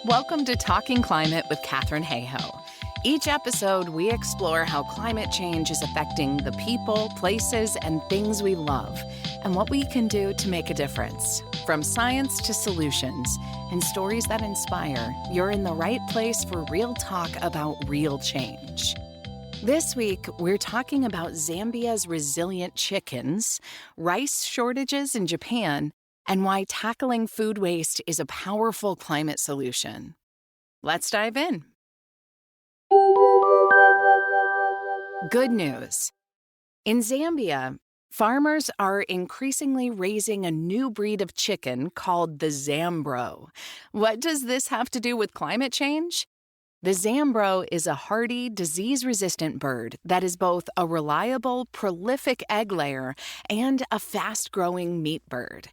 Welcome to Talking Climate with Katherine Hayhoe. Each episode, we explore how climate change is affecting the people, places, and things we love, and what we can do to make a difference. From science to solutions and stories that inspire, you're in the right place for real talk about real change. This week, we're talking about Zambia's resilient chickens, rice shortages in Japan, and why tackling food waste is a powerful climate solution. Let's dive in. Good news. In Zambia, farmers are increasingly raising a new breed of chicken called the Zambro. What does this have to do with climate change? The Zambro is a hardy, disease-resistant bird that is both a reliable, prolific egg layer and a fast-growing meat bird.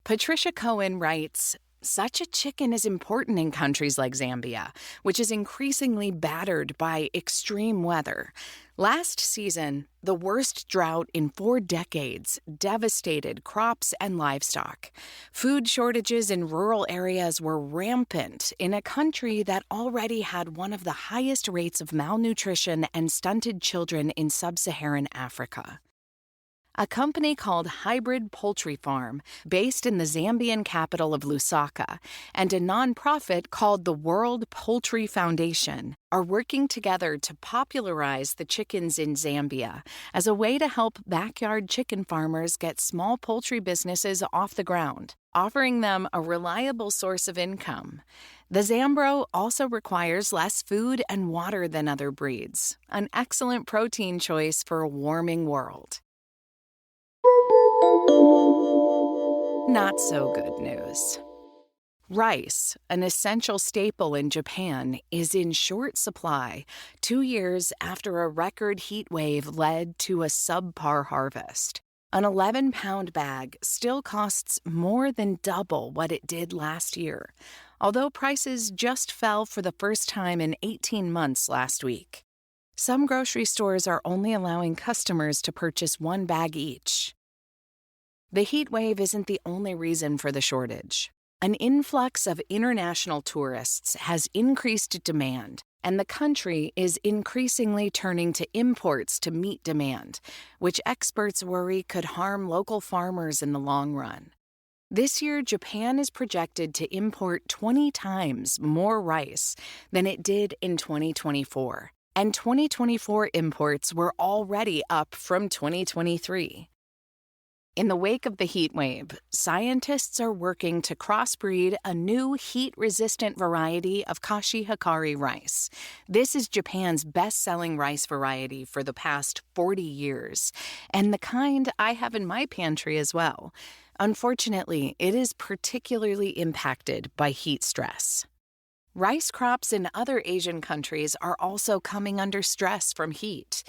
Patricia Cohen writes, "Such a chicken is important in countries like Zambia, which is increasingly battered by extreme weather. Last season, the worst drought in 4 decades devastated crops and livestock. Food shortages in rural areas were rampant in a country that already had one of the highest rates of malnutrition and stunted children in sub-Saharan Africa." A company called Hybrid Poultry Farm, based in the Zambian capital of Lusaka, and a nonprofit called the World Poultry Foundation are working together to popularize the chickens in Zambia as a way to help backyard chicken farmers get small poultry businesses off the ground, offering them a reliable source of income. The Zambro also requires less food and water than other breeds, an excellent protein choice for a warming world. Not so good news. Rice, an essential staple in Japan, is in short supply 2 years after a record heat wave led to a subpar harvest. An 11-pound bag still costs more than double what it did last year, although prices just fell for the first time in 18 months last week. Some grocery stores are only allowing customers to purchase 1 bag each. The heat wave isn't the only reason for the shortage. An influx of international tourists has increased demand, and the country is increasingly turning to imports to meet demand, which experts worry could harm local farmers in the long run. This year, Japan is projected to import 20 times more rice than it did in 2024, and 2024 imports were already up from 2023. In the wake of the heat wave, scientists are working to crossbreed a new heat-resistant variety of Kashi Hikari rice. This is Japan's best-selling rice variety for the past 40 years, and the kind I have in my pantry as well. Unfortunately, it is particularly impacted by heat stress. Rice crops in other Asian countries are also coming under stress from heat.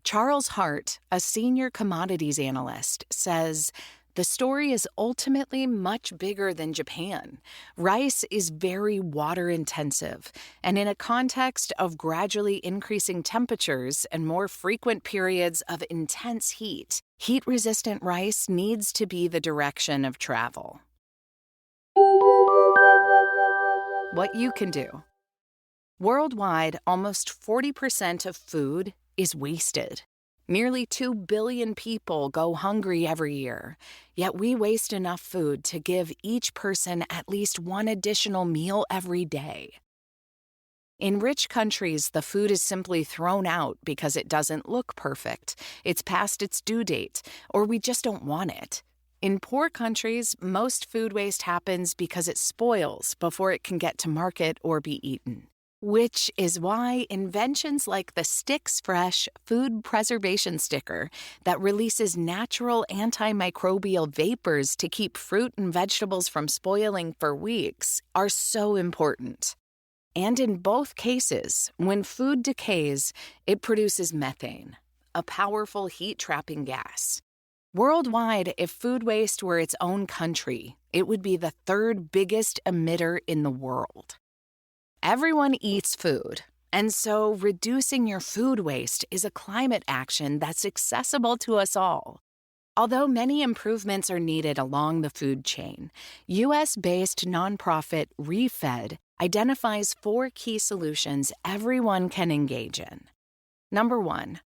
Charles Hart, a senior commodities analyst, says, "The story is ultimately much bigger than Japan. Rice is very water-intensive, and in a context of gradually increasing temperatures and more frequent periods of intense heat, heat-resistant rice needs to be the direction of travel." What you can do. Worldwide, almost 40% of food is wasted. Nearly 2 billion people go hungry every year, yet we waste enough food to give each person at least 1 additional meal every day. In rich countries, the food is simply thrown out because it doesn't look perfect, it's past its due date, or we just don't want it. In poor countries, most food waste happens because it spoils before it can get to market or be eaten. Which is why inventions like the Sticks Fresh food preservation sticker that releases natural antimicrobial vapors to keep fruit and vegetables from spoiling for weeks are so important. And in both cases, when food decays, it produces methane, a powerful heat-trapping gas. Worldwide, if food waste were its own country, it would be the 3rd biggest emitter in the world. Everyone eats food, and so reducing your food waste is a climate action that's accessible to us all. Although many improvements are needed along the food chain, U.S.-based nonprofit ReFed identifies 4 key solutions everyone can engage in. Number 1,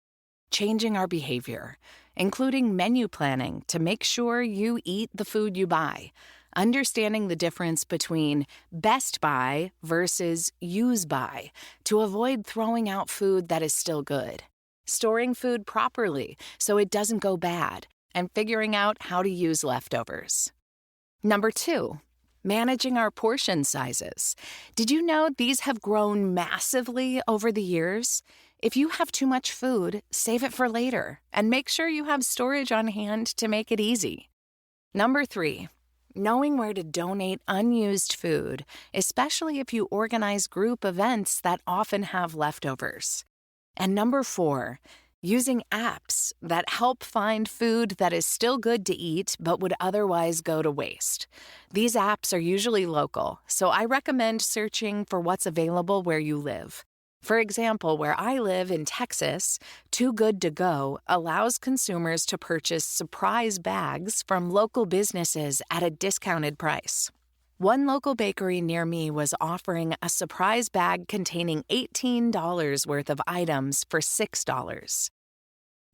changing our behavior, including menu planning to make sure you eat the food you buy, understanding the difference between best buy versus use buy to avoid throwing out food that is still good, storing food properly so it doesn't go bad, and figuring out how to use leftovers. Number 2, managing our portion sizes. Did you know these have grown massively over the years? If you have too much food, save it for later and make sure you have storage on hand to make it easy. Number 3, knowing where to donate unused food, especially if you organize group events that often have leftovers. And number 4, using apps that help find food that is still good to eat but would otherwise go to waste. These apps are usually local, so I recommend searching for what's available where you live. For example, where I live in Texas, Too Good To Go allows consumers to purchase surprise bags from local businesses at a discounted price. One local bakery near me was offering a surprise bag containing $18 worth of items for $6.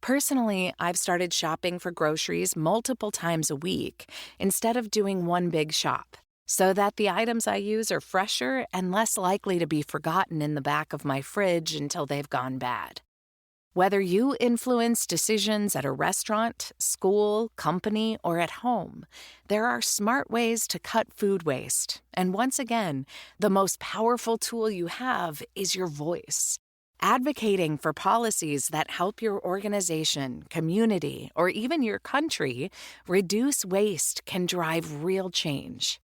Personally, I've started shopping for groceries multiple times a week instead of doing one big shop, so that the items I use are fresher and less likely to be forgotten in the back of my fridge until they've gone bad. Whether you influence decisions at a restaurant, school, company, or at home, there are smart ways to cut food waste. And once again, the most powerful tool you have is your voice. Advocating for policies that help your organization, community, or even your country reduce waste can drive real change.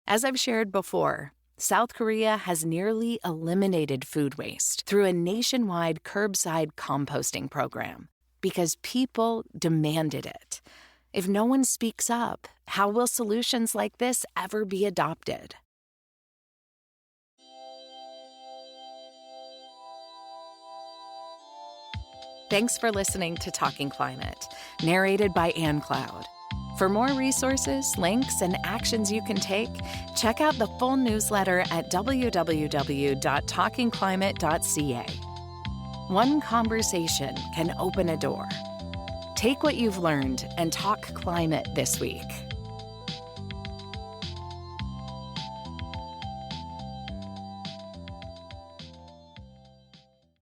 As I've shared before, South Korea has nearly eliminated food waste through a nationwide curbside composting program because people demanded it. If no one speaks up, how will solutions like this ever be adopted? Thanks for listening to Talking Climate, narrated by Ann Cloud. For more resources, links, and actions you can take, check out the full newsletter at www.talkingclimate.ca. One conversation can open a door. Take what you've learned and talk climate this week.